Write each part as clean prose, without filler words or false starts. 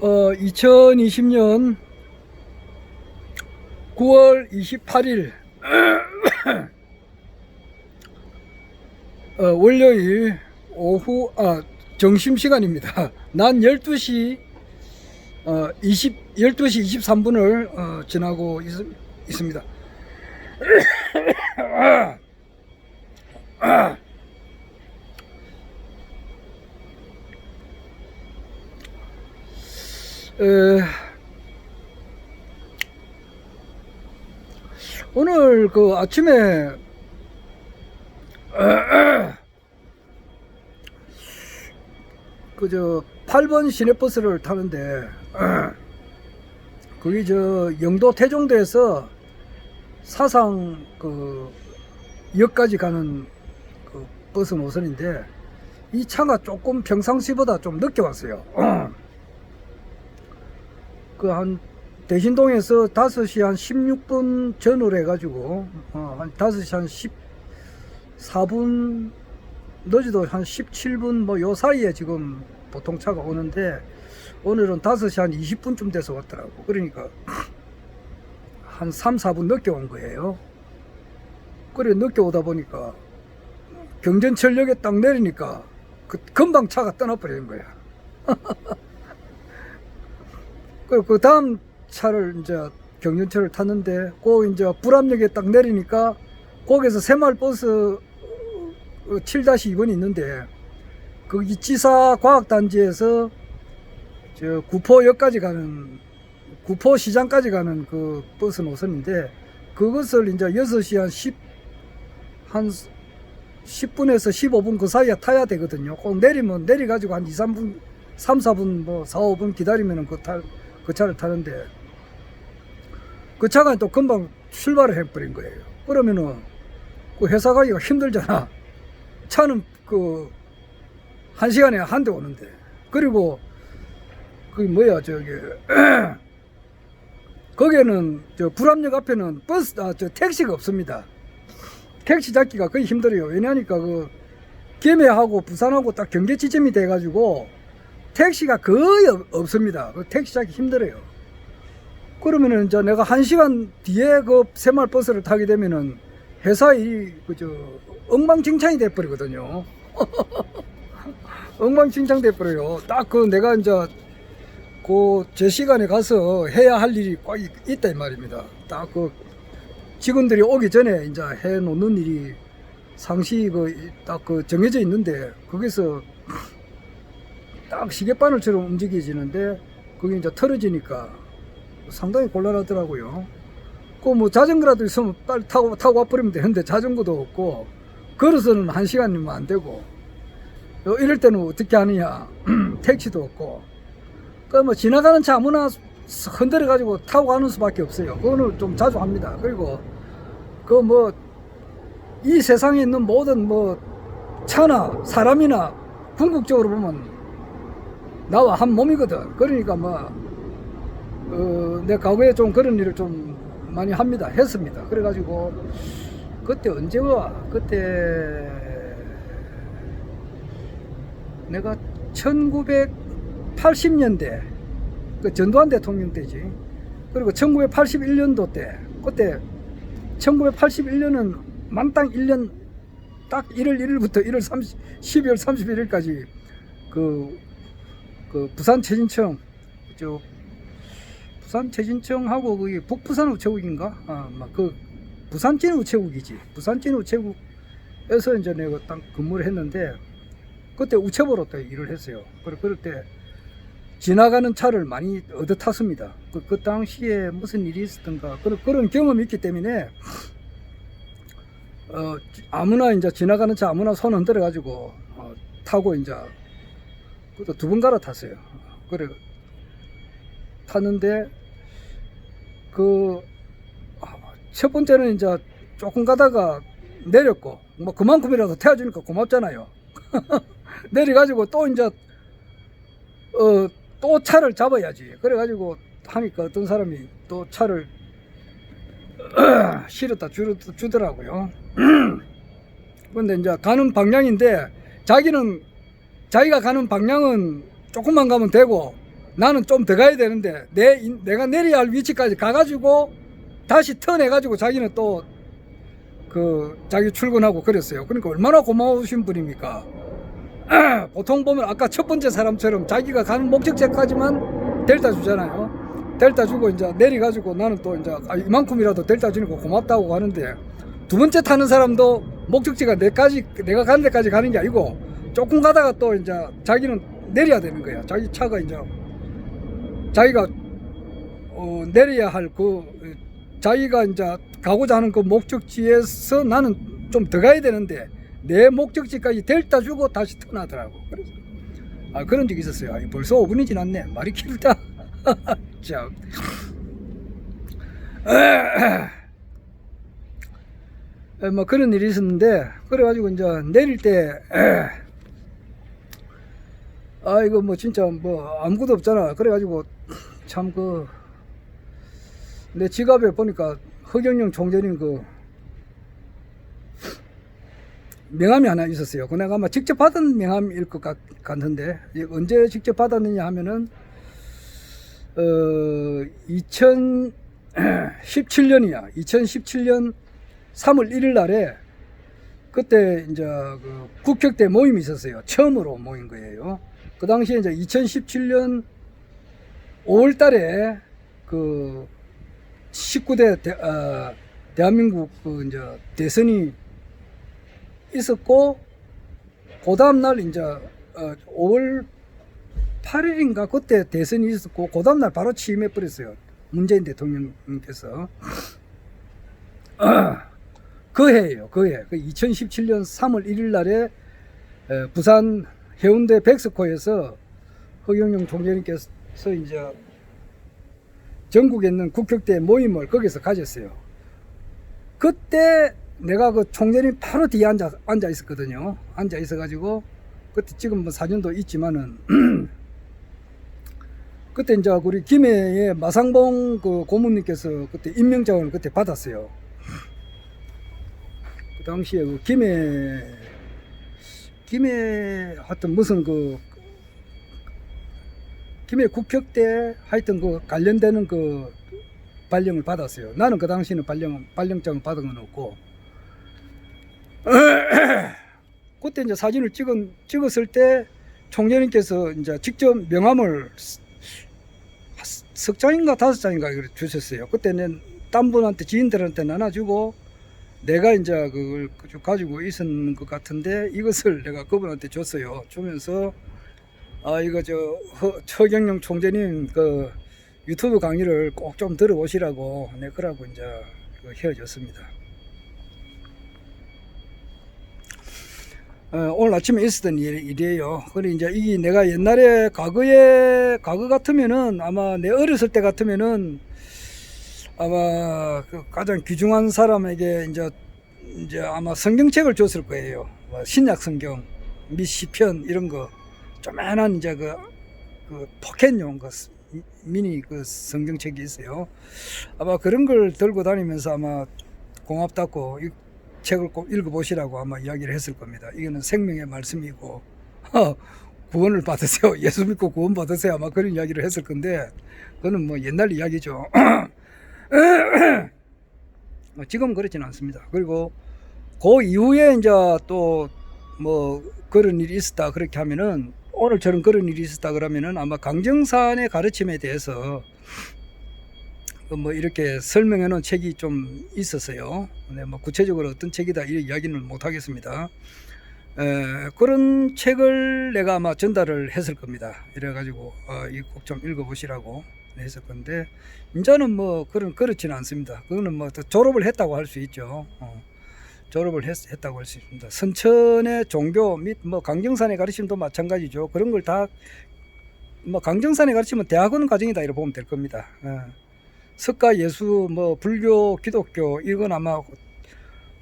2020년 9월 28일 월요일 오후 점심시간입니다. 난 12시 23분을 지나고 있습니다. 오늘 그 아침에 그저 8번 시내버스를 타는데 거기 저 영도 태종대에서 사상 그 역까지 가는 그 버스 노선인데 이 차가 조금 평상시보다 좀 늦게 왔어요. 그 한 대신동에서 5시 한 16분 전후로 해가지고 한 5시 한 14분 늦어도 한 17분 뭐 요 사이에 지금 보통 차가 오는데 오늘은 5시 한 20분쯤 돼서 왔더라고. 그러니까 한 3, 4분 늦게 온 거예요. 그래 늦게 오다 보니까 경전철역에 딱 내리니까 금방 차가 떠나버리는 거야. 그 다음 차를 이제 경전철을 탔는데 그 이제 불암역에 딱 내리니까 거기서 새마을버스 7-2번이 있는데 거기 지사과학단지에서 저 구포역까지 가는 구포시장까지 가는 그 버스 노선인데 그것을 이제 6시 한 10분에서 15분 그 사이에 타야 되거든요. 꼭 내리면 내려가지고 한 2, 3분 3, 4분 뭐 4, 5분 기다리면은 그 차를 타는데 그 차가 또 금방 출발을 해버린 거예요. 그러면은 그 회사 가기가 힘들잖아. 차는 그 1시간에 한 대 오는데. 그리고 그 뭐야 저기 거기에는 저 불암역 앞에는 저 택시가 없습니다. 택시 잡기가 거의 힘들어요. 왜냐하니까 그 김해하고 부산하고 딱 경계 지점이 돼 가지고 택시가 거의 없습니다. 그 택시 잡기 힘들어요. 그러면은 이제 내가 1시간 뒤에 그 새마을버스를 타게 되면은 회사 일이 그저 엉망진창이 돼버리거든요. 엉망진창 돼버려요. 딱 그 내가 이제 그 제 시간에 가서 해야 할 일이 꽉 있다 이 말입니다. 딱 그 직원들이 오기 전에 이제 해 놓는 일이 상시 딱 그 정해져 있는데 거기서 딱 시계바늘처럼 움직여지는데 그게 이제 틀어지니까 상당히 곤란하더라고요. 그 뭐 자전거라도 있으면 빨리 타고 와버리면 되는데 자전거도 없고 걸어서는 1시간이면 안 되고 이럴 때는 어떻게 하느냐. 택시도 없고 그 뭐 지나가는 차 아무나 흔들어 가지고 타고 가는 수밖에 없어요. 그거는 좀 자주 합니다. 그리고 그 뭐 이 세상에 있는 모든 뭐 차나 사람이나 궁극적으로 보면 나와 한 몸이거든. 그러니까 뭐 내 과거에 좀 그런 일을 좀 많이 했습니다. 그래가지고 그때 언제 와? 그때 내가 1980년대 그 전두환 대통령 때지. 그리고 1981년도 때 그때 1981년은 만땅 1년 딱 1월 1일부터 12월 31일까지 그 부산 최진청 부산 최진청하고 그게 북부산 우체국인가? 막 그 부산진 우체국이지. 부산진 우체국에서 이제 내가 딱 근무를 했는데 그때 우체부로 또 일을 했어요. 그럴 때 지나가는 차를 많이 얻어 탔습니다. 그 당시에 무슨 일이 있었던가 그런 경험이 있기 때문에 아무나 이제 지나가는 차 아무나 손 흔들어 가지고 타고 이제 그것도 2번 갈아탔어요. 그래 탔는데 그 첫 번째는 이제 조금 가다가 내렸고 뭐 그만큼이라도 태워주니까 고맙잖아요. 내려가지고 또 이제 또 차를 잡아야지. 그래가지고 하니까 어떤 사람이 또 차를 실었다 주더라고요. 근데 이제 가는 방향인데 자기가 가는 방향은 조금만 가면 되고 나는 좀 더 가야 되는데 내가 내려야 할 위치까지 가가지고 다시 턴해가지고 자기는 또 자기 출근하고 그랬어요. 그러니까 얼마나 고마우신 분입니까? 보통 보면 아까 첫 번째 사람처럼 자기가 가는 목적지까지만 델타 주잖아요. 델타 주고 이제 내려가지고 나는 또 이제 이만큼이라도 델타 주니까 고맙다고 하는데, 두 번째 타는 사람도 목적지가 내가 가는 데까지 가는 게 아니고 조금 가다가 또 이제 자기는 내려야 되는 거야. 자기 차가 이제 자기가 내려야 할 자기가 이제 가고자 하는 그 목적지에서 나는 좀 더 가야 되는데 내 목적지까지 델타 주고 다시 턴하더라고. 그래서 그런 적이 있었어요. 벌써 5분이 지났네. 말이 길다. 참. 뭐 그런 일이 있었는데, 그래가지고 이제 내릴 때 이거 뭐 진짜 뭐 아무것도 없잖아. 그래가지고 참 내 지갑에 보니까 허경영 총재님 명함이 하나 있었어요. 내가 아마 직접 받은 명함일 것 같은데, 언제 직접 받았느냐 하면은 2017년이야. 2017년 3월 1일 날에 그때 이제 국격대 모임이 있었어요. 처음으로 모인 거예요. 그 당시에 이제 2017년 5월 달에 19대 대한민국 이제 대선이 있었고, 그 다음날 이제 5월 8일인가 그때 대선이 있었고, 그 다음날 바로 취임해 버렸어요. 문재인 대통령께서. 그 해예요. 그 해. 2017년 3월 1일 날에 부산 해운대 백스코에서 허경영 총재님께서 이제 전국에 있는 국격대 모임을 거기서 가졌어요. 그때 내가 총재님 바로 뒤에 앉아 있었거든요. 앉아 있어가지고, 그때 지금 뭐 사진도 있지만은, 그때 이제 우리 김해의 마상봉 고문님께서 그때 임명장을 그때 받았어요. 그 당시에 김해 하여튼 무슨 김해 국격대 하여튼 관련되는 발령을 받았어요. 나는 그 당시에는 발령장을 받은 건 없고, 그때 이제 사진을 찍었을 때 총재님께서 이제 직접 명함을 석 장인가 5장인가 주셨어요. 그때는 딴 분한테 지인들한테 나눠주고, 내가 이제 그걸 가지고 있었는 것 같은데, 이것을 내가 그분한테 줬어요. 주면서 이거 허경영 총재님 유튜브 강의를 꼭 좀 들어보시라고, 그러고 이제 헤어졌습니다. 오늘 아침에 있었던 일이에요. 그래 이제 이게 내가 옛날에 과거 같으면은, 아마 내 어렸을 때 같으면은 아마 가장 귀중한 사람에게 이제 아마 성경책을 줬을 거예요. 신약 성경, 및 시편 이런 거 조그만한 이제 포켓용 미니 성경책이 있어요. 아마 그런 걸 들고 다니면서 아마 고맙다고 이 책을 꼭 읽어보시라고 아마 이야기를 했을 겁니다. 이거는 생명의 말씀이고 구원을 받으세요. 예수 믿고 구원 받으세요. 아마 그런 이야기를 했을 건데, 그거는 뭐 옛날 이야기죠. 지금 그렇지는 않습니다. 그리고 그 이후에 이제 또 뭐 그런 일이 있었다 그렇게 하면은, 오늘처럼 그런 일이 있었다 그러면은 아마 강정산의 가르침에 대해서 뭐 이렇게 설명해 놓은 책이 좀 있었어요. 네, 뭐 구체적으로 어떤 책이다 이 이야기는 못 하겠습니다. 그런 책을 내가 아마 전달을 했을 겁니다. 이래가지고 이거 꼭 좀 읽어보시라고 했을 건데, 이제는 뭐 그렇지는 않습니다. 그거는 뭐 졸업을 했다고 할 수 있죠. 졸업을 했다고 할 수 있습니다. 선천의 종교 및 뭐 강정산의 가르침도 마찬가지죠. 그런 걸 다 뭐 강정산의 가르침은 대학원 과정이다 이렇게 보면 될 겁니다. 석가, 예수, 뭐 불교, 기독교 이건 아마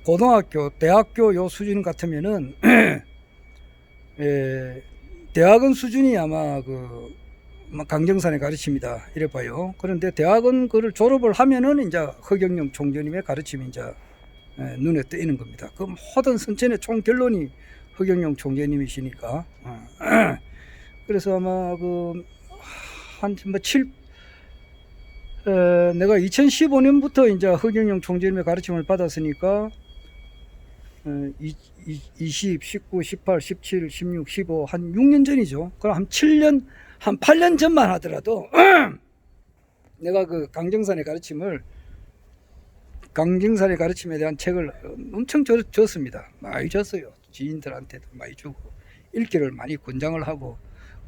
고등학교, 대학교 요 수준 같으면은 대학원 수준이 아마 강정산의 가르침이다 이래 봐요. 그런데 대학원 그를 졸업을 하면은 이제 허경영 총재님의 가르침이 이제 눈에 띄는 겁니다. 그 모든 선천의 총 결론이 허경영 총재님이시니까. 그래서 아마 내가 2015년부터 이제 허경영 총재님의 가르침을 받았으니까 20, 19, 18, 17, 16, 15, 한 6년 전이죠. 그럼 한 7년, 한 8년 전만 하더라도 내가 그 강정산의 가르침에 대한 책을 엄청 줬습니다. 많이 줬어요. 지인들한테도 많이 주고 읽기를 많이 권장을 하고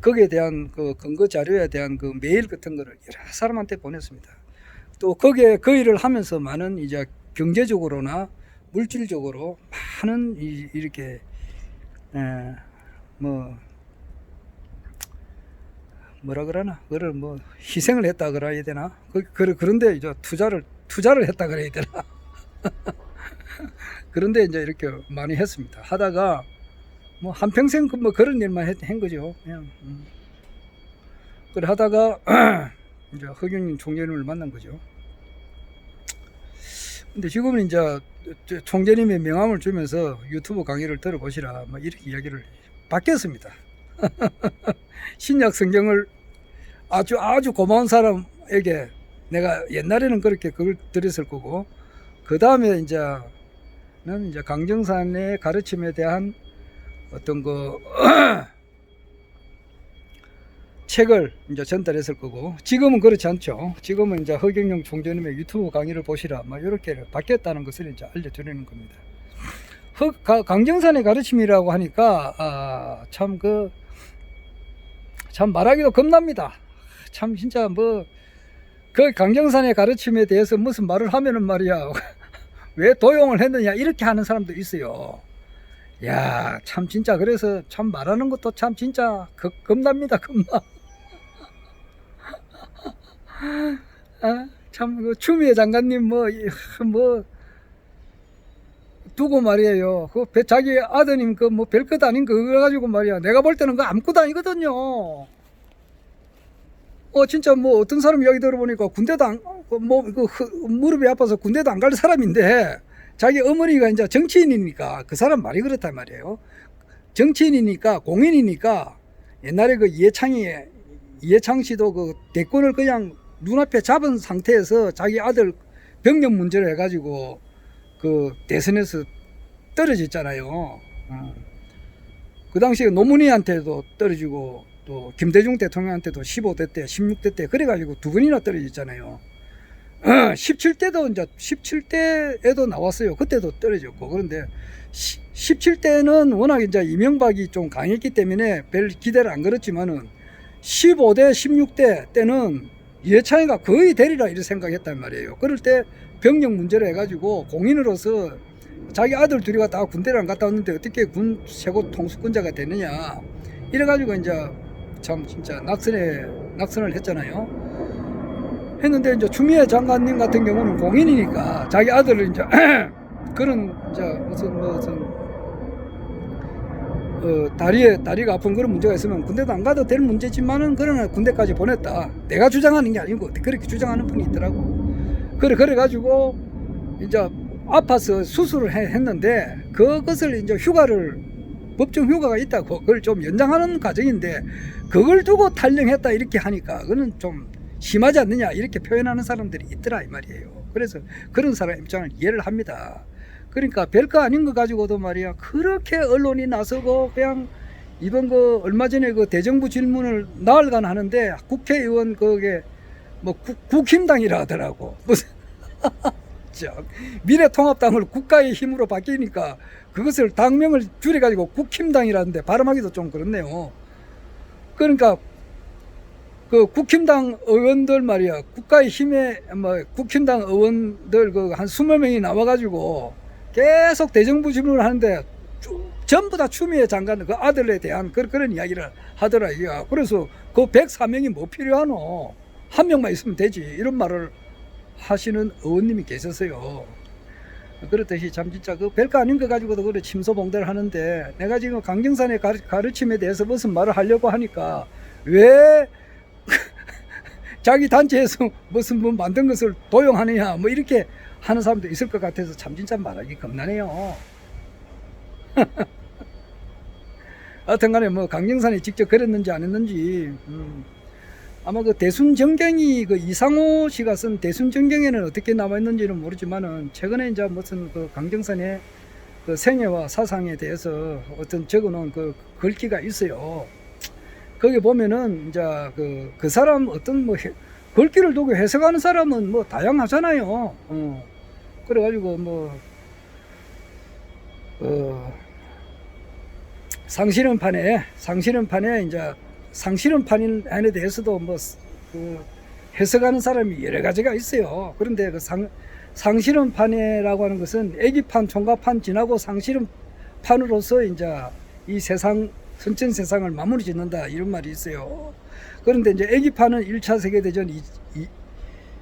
거기에 대한 그 근거 자료에 대한 그 메일 같은 거를 여러 사람한테 보냈습니다. 또 거기에 그 일을 하면서 많은 이제 경제적으로나 물질적으로 많은 이렇게 뭐라 그러나 그걸 뭐 희생을 했다 그래야 되나 그런데 이제 투자를 했다 그래야 되나 그런데 이제 이렇게 많이 했습니다. 하다가 뭐 한평생 뭐 그런 일만 한 거죠. 그냥 그래 하다가 이제 허경영 총재님을 만난 거죠. 근데 지금은 이제 총재님의 명함을 주면서 유튜브 강의를 들어보시라 뭐 이렇게 이야기를 바뀌었습니다. 신약 성경을 아주 고마운 사람에게 내가 옛날에는 그렇게 그걸 드렸을 거고 그 다음에 이제는 이제 강정산의 가르침에 대한 어떤 그 책을 이제 전달했을 거고 지금은 그렇지 않죠. 지금은 이제 허경영 총재님의 유튜브 강의를 보시라 막 이렇게 바뀌었다는 것을 이제 알려드리는 겁니다. 강정산의 가르침이라고 하니까 참 말하기도 겁납니다. 참 진짜 뭐 그 강정산의 가르침에 대해서 무슨 말을 하면은 말이야 왜 도용을 했느냐 이렇게 하는 사람도 있어요. 야, 참 진짜 그래서 참 말하는 것도 참 진짜 겁납니다. 겁나. 참 그 추미애 장관님 뭐 두고 말이에요. 그 자기 아드님 그 뭐 별것 아닌 그거 가지고 말이야. 내가 볼 때는 그 아무것도 아니거든요. 진짜 뭐 어떤 사람 이야기 들어보니까 군대도 무릎이 아파서 군대도 안 갈 사람인데 자기 어머니가 이제 정치인이니까 그 사람 말이 그렇단 말이에요. 정치인이니까 공인이니까 옛날에 그 이해창 씨도 그 대권을 그냥 눈앞에 잡은 상태에서 자기 아들 병력 문제를 해가지고 그 대선에서 떨어졌잖아요. 그 당시에 노무현한테도 떨어지고 또 김대중 대통령한테도 15대 때 16대 때 그래가지고 두 번이나 떨어졌잖아요. 17대도 이제 17대에도 나왔어요. 그때도 떨어졌고. 그런데 17대는 워낙 이제 이명박이 좀 강했기 때문에 별 기대를 안 걸었지만은 15대 16대 때는 이해창이가 거의 되리라 이렇게 생각했단 말이에요. 그럴 때 병력 문제를 해가지고 공인으로서 자기 아들 둘이가 다 군대를 안 갔다 왔는데 어떻게 군 최고 통수권자가 되느냐 이래가지고 이제 참 진짜 낙선을 했잖아요. 했는데 이제 추미애 장관님 같은 경우는 공인이니까 자기 아들을 이제 그런 이제 무슨 다리가 아픈 그런 문제가 있으면 군대도 안 가도 될 문제지만은 그러나 군대까지 보냈다. 내가 주장하는 게 아니고 그렇게 주장하는 분이 있더라고. 그래가지고 이제 아파서 수술을 했는데 그것을 이제 법정 휴가가 있다고 그걸 좀 연장하는 과정인데 그걸 두고 탈령했다 이렇게 하니까 그거는 좀 심하지 않느냐 이렇게 표현하는 사람들이 있더라 이 말이에요. 그래서 그런 사람 입장을 이해를 합니다. 그러니까 별거 아닌 거 가지고도 말이야 그렇게 언론이 나서고 그냥 이번 그 얼마 전에 그 대정부 질문을 나흘간 하는데 국회의원 그게 뭐 국힘당이라 하더라고. 무슨 미래통합당을 국가의 힘으로 바뀌니까 그것을 당명을 줄여가지고 국힘당이라는데 발음하기도 좀 그렇네요. 그러니까 그 국힘당 의원들 말이야 국가의 힘에 뭐 국힘당 의원들 그 한 20명이 나와가지고 계속 대정부 질문을 하는데 전부 다 추미애 장관 그 아들에 대한 그런 이야기를 하더라고요. 그래서 그 104명이 뭐 필요하노? 한 명만 있으면 되지. 이런 말을 하시는 의원님이 계셨어요. 그렇듯이 참 진짜 그 별거 아닌 거 가지고도 그래 침소봉대를 하는데 내가 지금 강정산의 가르침에 대해서 무슨 말을 하려고 하니까 왜 자기 단체에서 무슨 뭐 만든 것을 도용하느냐 뭐 이렇게 하는 사람도 있을 것 같아서 참 진짜 말하기 겁나네요. 하여튼 간에 뭐 강정산이 직접 그랬는지 안 했는지 아마 그 대순정경이 그 이상호 씨가 쓴 대순정경에는 어떻게 남아 있는지는 모르지만은 최근에 이제 무슨 그 강정선의 그 생애와 사상에 대해서 어떤 적어놓은 그 글귀가 있어요. 거기 보면은 이제 그 사람 어떤 뭐 글귀를 두고 해석하는 사람은 뭐 다양하잖아요. 그래가지고 뭐 상실현판에 이제 상실현판에 대해서도 뭐 그 해석하는 사람이 여러 가지가 있어요. 그런데 그 상실현판이라고 하는 것은 애기판, 총각판 지나고 상실현판으로서 이제 이 세상 선천 세상을 마무리 짓는다 이런 말이 있어요. 그런데 이제 애기판은 1차 세계대전,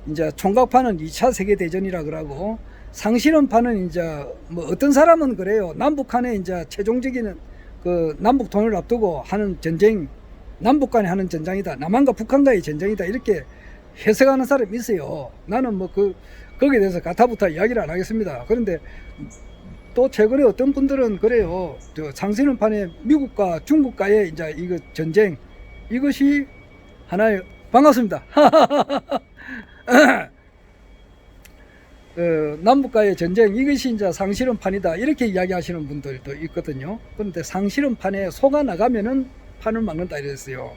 이제 총각판은 2차 세계대전이라 그러고 상실현판은 이제 뭐 어떤 사람은 그래요. 남북한의 이제 최종적인 그 남북 통일을 앞두고 하는 전쟁, 남북 간에 하는 전쟁이다. 남한과 북한과의 전쟁이다. 이렇게 해석하는 사람이 있어요. 나는 뭐 거기에 대해서 가타부타 이야기를 안 하겠습니다. 그런데 또 최근에 어떤 분들은 그래요. 저 상실현판에 미국과 중국과의 이제 이거 전쟁, 이것이 하나의 반갑습니다. 남북과의 전쟁, 이것이 이제 상실현판이다 이렇게 이야기하시는 분들도 있거든요. 그런데 상실현판에 속아 나가면은 판을 막는다 이랬어요.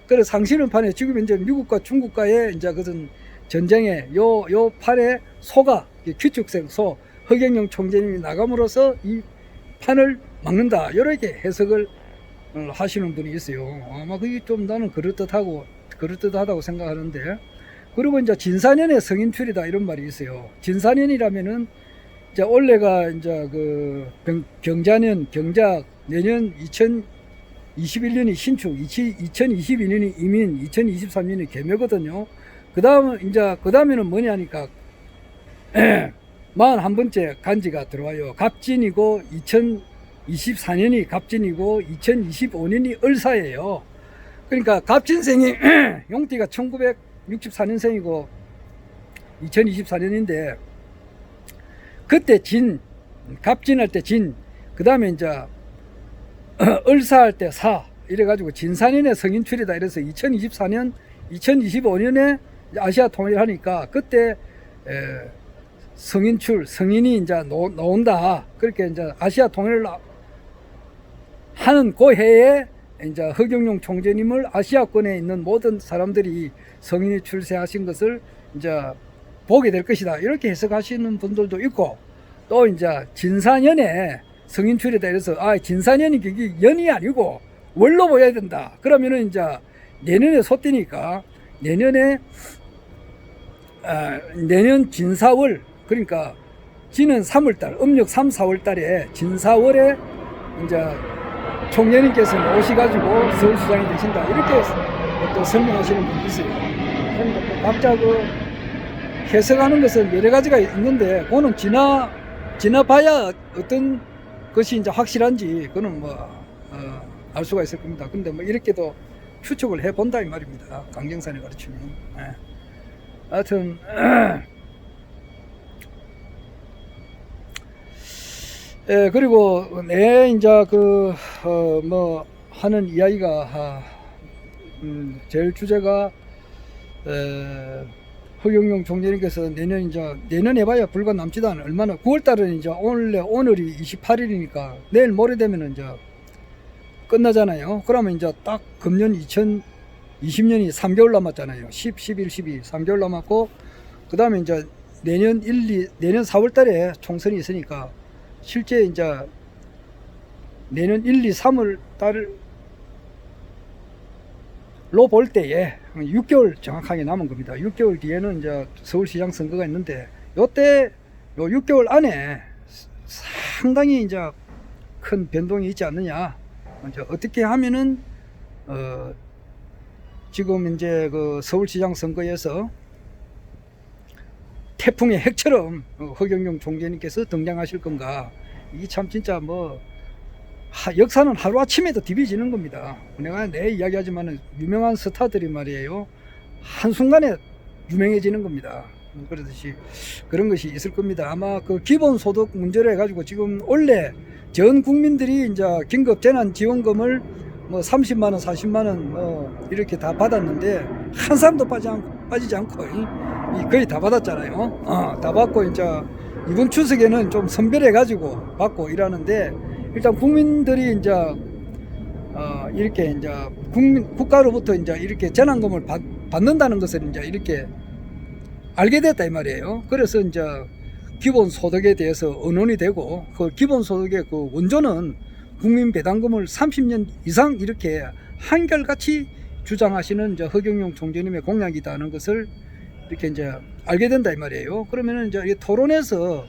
그래서 상실현판에 지금 이제 미국과 중국과의 이제 그런 전쟁에 요 판에 소가 규칙생 소 허경영 총재님이 나감으로써 이 판을 막는다 이렇게 해석을 하시는 분이 있어요. 아마 그게 좀 나는 그럴듯하다고 생각하는데. 그리고 이제 진사년의 성인출이다 이런 말이 있어요. 진사년이라면은 이제 올해가 이제 그 경자년 경작, 내년 2021년이 신축, 2022년이 이민, 2023년이 개묘거든요. 그 다음에는 뭐냐니까 41번째 간지가 들어와요. 갑진이고 2024년이 갑진이고 2025년이 을사예요. 그러니까 갑진생이 용띠가 1964년생이고 2024년인데 그때 갑진할 때 그 다음에 이제 을사할 때 사 이래가지고 진사년의 성인출이다 이래서 2024년 2025년에 아시아 통일하니까 그때 성인이 이제 나온다. 그렇게 이제 아시아 통일을 하는 그 해에 이제 허경영 총재님을 아시아권에 있는 모든 사람들이 성인이 출세하신 것을 이제 보게 될 것이다. 이렇게 해석하시는 분들도 있고, 또 이제 진사년에 성인출이다 이래서 진사년이 그게 연이 아니고 월로 보여야 된다. 그러면은 이제 내년에 소띠니까 내년 진사월, 그러니까 지는 3월달, 음력 3, 4월달에 진사월에 이제 총재님께서는 오셔가지고 서울시장이 되신다 이렇게 또 설명하시는 분이 있어요. 그러니까 각자 그 해석하는 것은 여러 가지가 있는데 그거는 지나봐야 어떤 것이 이제 확실한지 그거는 뭐 알 수가 있을 겁니다. 근데 뭐 이렇게도 추측을 해본다 이 말입니다. 강정산에 가르치면. 하여튼 그리고 이제 뭐 하는 이야기가 제일 주제가 허경영 총재님께서 내년 해봐야 불과 남지도 않은 얼마나 9월달은 이제 오늘이 28일이니까 내일 모레 되면은 이제 끝나잖아요. 그러면 이제 딱 금년 2020년이 3개월 남았잖아요. 10, 11, 12 3개월 남았고 그 다음에 이제 내년 4월달에 총선이 있으니까 실제 이제 내년 1, 2, 3월 달로 볼 때에 6개월 정확하게 남은 겁니다. 6개월 뒤에는 이제 서울시장 선거가 있는데 요때 요 6개월 안에 상당히 이제 큰 변동이 있지 않느냐. 이제 어떻게 하면은 지금 이제 그 서울시장 선거에서 태풍의 핵처럼 허경영 총재님께서 등장하실 건가. 이게 참 진짜 뭐 역사는 하루아침에도 뒤비지는 겁니다. 내가 내 이야기하지만 유명한 스타들이 말이에요 한순간에 유명해지는 겁니다. 그러듯이 그런 것이 있을 겁니다. 아마 그 기본소득 문제로 해가지고 지금 원래 전 국민들이 이제 긴급재난지원금을 뭐 30만 원, 40만 원 뭐 이렇게 다 받았는데 한 사람도 빠지지 않고 거의 다 받았잖아요. 다 받고 이제 이번 추석에는 좀 선별해 가지고 받고 이러는데, 일단 국민들이 이제 이렇게 이제 국가로부터 이제 이렇게 재난금을 받는다는 것을 이제 이렇게 알게 됐다 이 말이에요. 그래서 이제 기본소득에 대해서 언론이 되고, 그 기본소득의 그 원조는 국민배당금을 30년 이상 이렇게 한결같이 주장하시는 이제 허경영 총재님의 공약이다는 것을 이렇게 이제 알게 된다 이 말이에요. 그러면은 이제 이 토론에서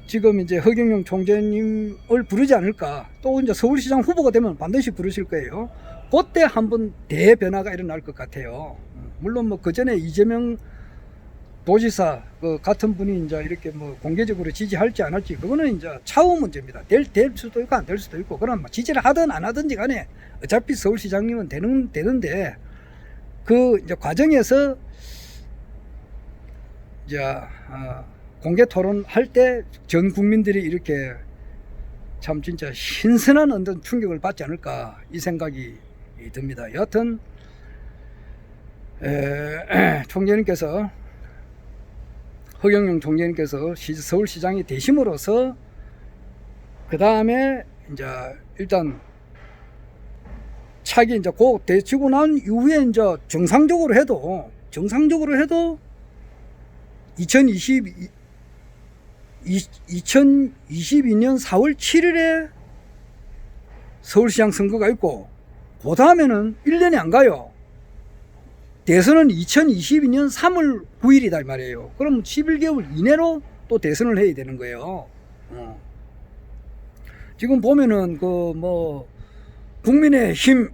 지금 이제 허경영 총재님을 부르지 않을까, 또 이제 서울시장 후보가 되면 반드시 부르실 거예요. 그때 한번 대변화가 일어날 것 같아요. 물론 뭐 그 전에 이재명 도지사 그 같은 분이 이제 이렇게 뭐 공개적으로 지지할지 안 할지, 그거는 이제 차후 문제입니다. 될 수도 있고 안 될 수도 있고, 그럼 지지를 하든 안 하든지 간에 어차피 서울시장님은 되는데, 그 이제 과정에서 이제 공개 토론할 때 전 국민들이 이렇게 참 진짜 신선한 어떤 충격을 받지 않을까 이 생각이 듭니다. 여하튼 총재님께서, 허경영 총재님께서 서울시장이 되심으로써 그 다음에 이제 일단 차기 이제 곧 되치고 난 이후에 이제 정상적으로 해도 2022년 4월 7일에 서울시장 선거가 있고, 그 다음에는 1년이 안 가요. 대선은 2022년 3월 9일이다 이 말이에요. 그럼 11개월 이내로 또 대선을 해야 되는 거예요. 지금 보면은 그 뭐 국민의힘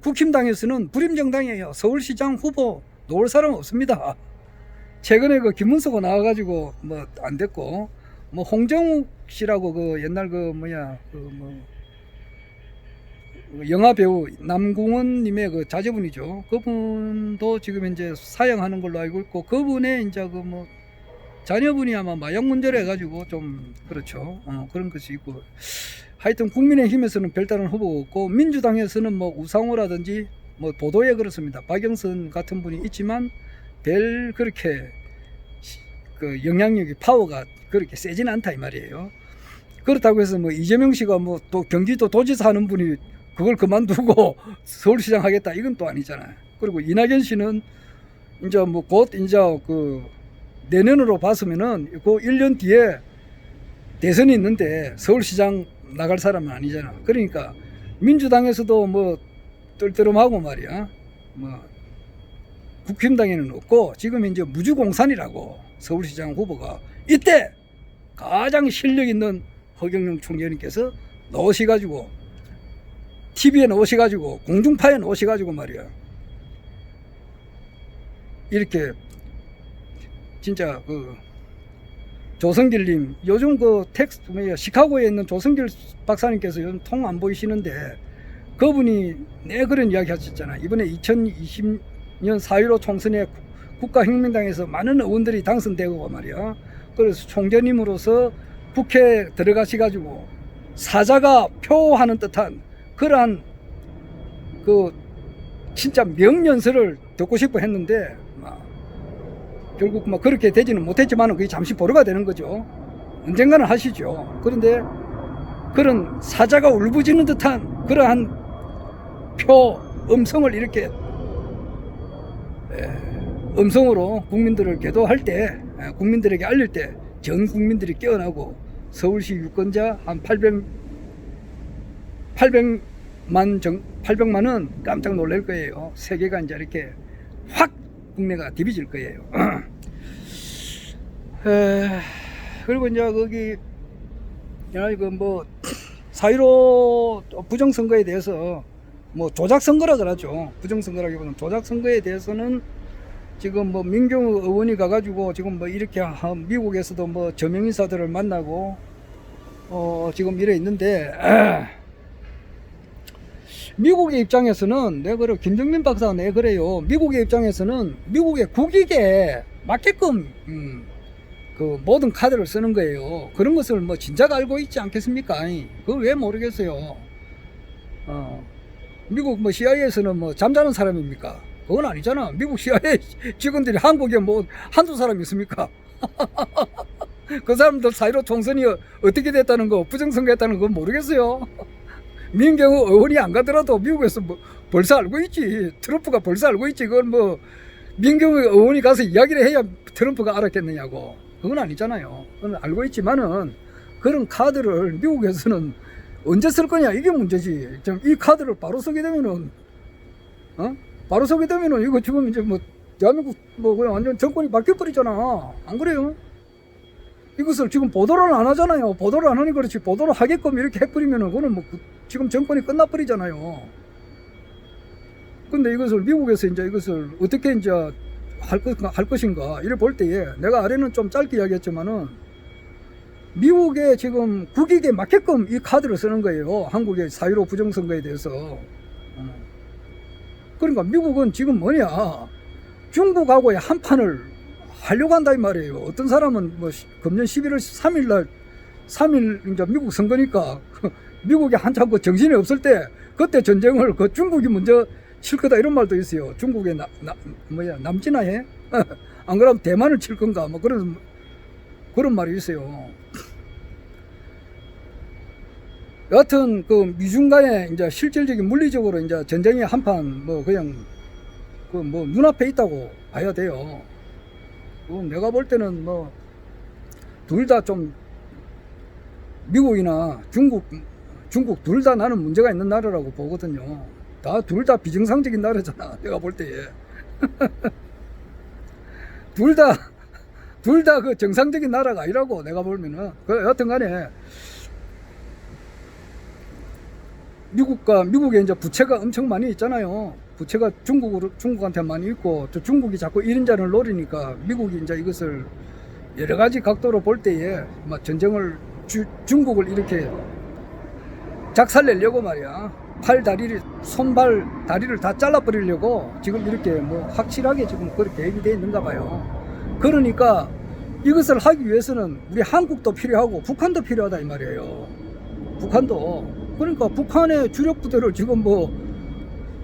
국힘당에서는 불임정당이에요. 서울시장 후보 놓을 사람 없습니다. 최근에 그 김문수가 나와가지고 뭐 안 됐고, 뭐 홍정욱 씨라고 그 옛날 그 영화 배우 남궁원님의 그 자제분이죠. 그분도 지금 이제 사형하는 걸로 알고 있고, 그분의 이제 그 뭐 자녀분이 아마 마약 문제를 해가지고 좀 그렇죠. 그런 것이 있고, 하여튼 국민의힘에서는 별다른 후보가 없고, 민주당에서는 뭐 우상호라든지 뭐 보도에 그렇습니다. 박영선 같은 분이 있지만 별 그렇게 그 영향력이 파워가 그렇게 세진 않다 이 말이에요. 그렇다고 해서 뭐 이재명 씨가 뭐 또 경기도 도지사 하는 분이 그걸 그만두고 서울시장 하겠다 이건 또 아니잖아요. 그리고 이낙연 씨는 이제 뭐 곧 이제 그 내년으로 봤으면은 그 1년 뒤에 대선이 있는데 서울시장 나갈 사람은 아니잖아. 그러니까 민주당에서도 뭐 뜰뜨름하고 말이야. 뭐 국힘당에는 없고, 지금 이제 무주공산이라고 서울시장 후보가, 이때 가장 실력 있는 허경영 총재님께서 넣으셔가지고 TV에 넣으셔가지고 공중파에 넣으셔가지고 말이야, 이렇게 진짜 그 조성길님, 요즘 그 텍스트 시카고에 있는 조성길 박사님께서 요즘 통 안 보이시는데, 그분이 그런 이야기 하셨잖아. 이번에 2020년 4.15 총선에 국가혁명당에서 많은 의원들이 당선되고 말이야. 그래서 총재님으로서 국회에 들어가셔가지고 사자가 표하는 듯한 그러한 그 진짜 명연설을 듣고 싶어 했는데, 결국 뭐 그렇게 되지는 못했지만 그게 잠시 보류가 되는 거죠. 언젠가는 하시죠. 그런데 그런 사자가 울부짖는 듯한 그러한 음성을 이렇게 음성으로 국민들을 계도할 때, 국민들에게 알릴 때 전 국민들이 깨어나고 서울시 유권자 한 800만은 깜짝 놀랄 거예요. 세계가 이제 이렇게 확 국내가 디비질 거예요. 그리고 이제 거기 이거 뭐 4.15 부정선거에 대해서 뭐 조작선거라 그러죠. 부정선거라기보다는 조작선거에 대해서는 지금 뭐 민경우 의원이 가가지고 지금 뭐 이렇게 미국에서도 뭐 저명인사들을 만나고 지금 이래 있는데, 미국의 입장에서는 그래, 김정민 박사가 그래요. 미국의 입장에서는 미국의 국익에 맞게끔 그 모든 카드를 쓰는 거예요. 그런 것을 뭐 진작 알고 있지 않겠습니까? 그걸 왜 모르겠어요. 미국 뭐 CIA에서는 뭐 잠자는 사람입니까? 그건 아니잖아. 미국 CIA 직원들이 한국에 뭐 한두 사람 있습니까? 그 사람들 사이로 총선이 어떻게 됐다는 거, 부정선거했다는 거 모르겠어요. 민경우 의원이 안 가더라도 미국에서 뭐 벌써 알고 있지. 트럼프가 벌써 알고 있지. 그건 뭐 민경우 의원이 가서 이야기를 해야 트럼프가 알았겠느냐고. 그건 아니잖아요. 그건 알고 있지만은 그런 카드를 미국에서는 언제 쓸 거냐 이게 문제지. 이 카드를 바로 쓰게 되면은 바로 쓰게 되면은 이거 지금 이제 뭐 대한민국 뭐 그냥 완전 정권이 바뀌어 버리잖아. 안 그래요? 이것을 지금 보도를 안 하잖아요. 보도를 안 하니 그렇지. 보도를 하게끔 이렇게 해버리면은 그거는 뭐 지금 정권이 끝나버리잖아요. 근데 이것을 미국에서 이제 이것을 어떻게 이제 할 것인가 이를 볼 때에 내가 아래는 좀 짧게 이야기했지만은 미국의 지금 국익에 맞게끔 이 카드를 쓰는 거예요. 한국의 4.15 부정선거에 대해서. 그러니까 미국은 지금 뭐냐, 중국하고의 한판을 하려고 한다 이 말이에요. 어떤 사람은 뭐 금년 11월 3일 이제 미국 선거니까 미국이 한참 그 정신이 없을 때 그때 전쟁을 그 중국이 먼저 칠 거다 이런 말도 있어요. 중국에 남진아 해? 안 그러면 대만을 칠 건가 뭐 그런 말이 있어요. 여하튼 그 미중 간에 이제 실질적인 물리적으로 이제 전쟁의 한판 뭐 그냥 그 뭐 눈앞에 있다고 봐야 돼요. 내가 볼 때는 뭐 둘 다 좀 미국이나 중국 둘 다 나는 문제가 있는 나라라고 보거든요. 둘 다 비정상적인 나라잖아. 내가 볼 때에 둘 다 그 정상적인 나라가 아니라고 내가 보면은. 여하튼간에 미국에 이제 부채가 엄청 많이 있잖아요. 부채가 중국한테 많이 있고, 또 중국이 자꾸 1인자를 노리니까 미국이 이제 이것을 여러 가지 각도로 볼 때에 막 전쟁을 중국을 이렇게 작살내려고 말이야. 손발, 다리를 다 잘라버리려고 지금 이렇게 뭐 확실하게 지금 그렇게 계획이 되어 있는가 봐요. 그러니까 이것을 하기 위해서는 우리 한국도 필요하고 북한도 필요하다 이 말이에요. 북한도. 그러니까 북한의 주력 부대를 지금 뭐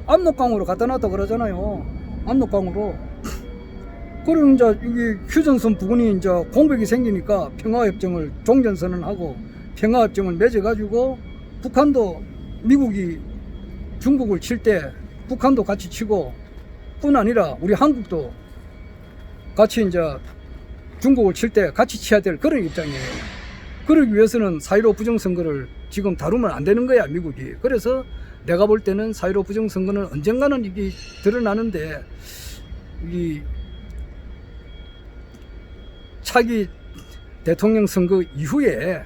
압록강으로 갖다 놨다 그러잖아요. 압록강으로. 그리고 이제 이게 휴전선 부근이 이제 공백이 생기니까 평화협정을 종전선언하고 평화협정을 맺어가지고 북한도 미국이 중국을 칠 때 북한도 같이 치고 뿐 아니라 우리 한국도 같이 이제 중국을 칠 때 같이 치야 될 그런 입장이에요. 그러기 위해서는 4.15 부정선거를 지금 다루면 안 되는 거야, 미국이. 그래서 내가 볼 때는 4.15 부정선거는 언젠가는 이게 드러나는데, 이 차기 대통령 선거 이후에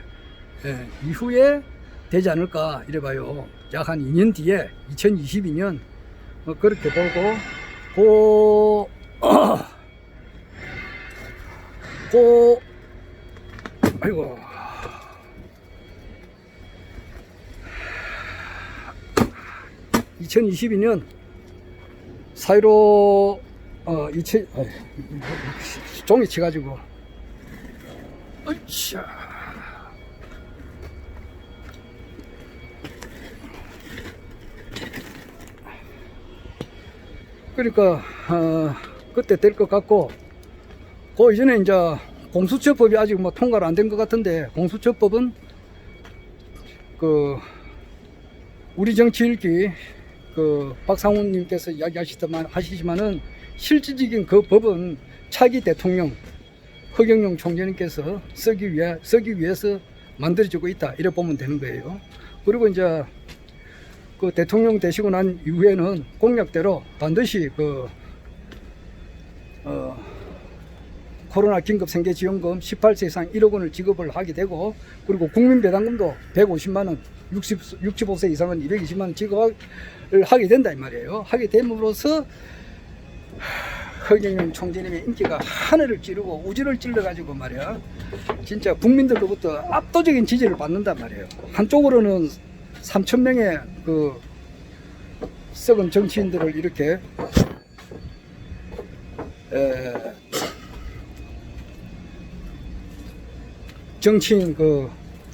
되지 않을까, 이래봐요. 약 한 2년 뒤에, 2022년, 그렇게 보고, 아이고. 2022년 4.15 종이 쳐가지고 으쌰. 그러니까 그때 될 것 같고, 그 이전에 이제 공수처법이 아직 뭐 통과를 안 된 것 같은데, 공수처법은 그 우리 정치 읽기 그 박상훈님께서 이야기하시지만은 실질적인 그 법은 차기 대통령 허경영 총재님께서 쓰기 위해서 만들어지고 있다, 이래 보면 되는 거예요. 그리고 이제 그 대통령 되시고 난 이후에는 공약대로 반드시 그 코로나 긴급 생계지원금 18세 이상 1억 원을 지급을 하게 되고, 그리고 국민배당금도 150만 원, 65세 이상은 220만 원 지급을 하게 된다 이 말이에요. 하게 됨으로써 허경영 총재님의 인기가 하늘을 찌르고 우주를 찔러가지고 말이야, 진짜 국민들로부터 압도적인 지지를 받는단 말이에요. 한쪽으로는 3,000명의 그 썩은 정치인들을 이렇게 정치인 그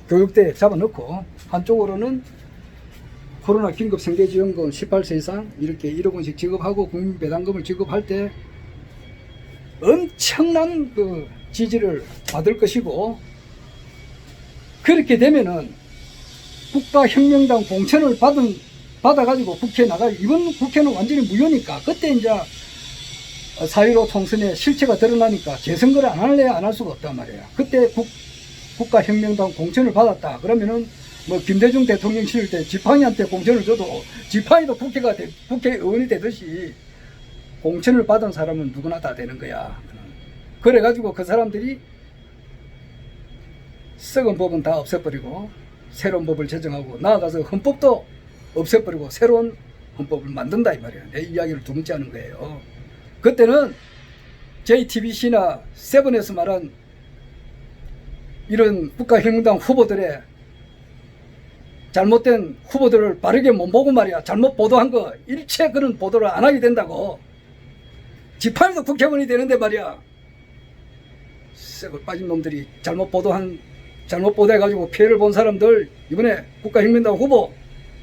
교육대에 잡아넣고, 한쪽으로는 코로나 긴급 생계지원금 18세 이상 이렇게 1억 원씩 지급하고 국민 배당금을 지급할 때 엄청난 그 지지를 받을 것이고, 그렇게 되면은 국가혁명당 공천을 받아가지고 국회에 나가, 이번 국회는 완전히 무효니까 그때 이제 4.15 총선의 실체가 드러나니까 재선거를 안 할래 안 할 수가 없단 말이야. 그때 국가혁명당 공천을 받았다 그러면은 뭐 김대중 대통령 시절 때 지팡이한테 공천을 줘도 지팡이도 국회의원이 되듯이 공천을 받은 사람은 누구나 다 되는 거야. 그래가지고 그 사람들이 썩은 법은 다 없애버리고 새로운 법을 제정하고, 나아가서 헌법도 없애버리고 새로운 헌법을 만든다 이 말이야. 내 이야기를 두 번째 하는 거예요. 그때는 JTBC나 세븐에서 말한 이런 국가혁명당 후보들의 잘못된 후보들을 바르게 못 보고 말이야, 잘못 보도한 거 일체 그런 보도를 안 하게 된다고. 지팡이도 국회의원이 되는데 말이야, 썩을 빠진 놈들이 잘못 보도해가지고 피해를 본 사람들, 이번에 국가혁명당 후보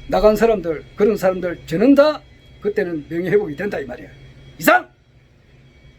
나간 사람들, 그런 사람들 저는 다 그때는 명예회복이 된다 이 말이야. 이상!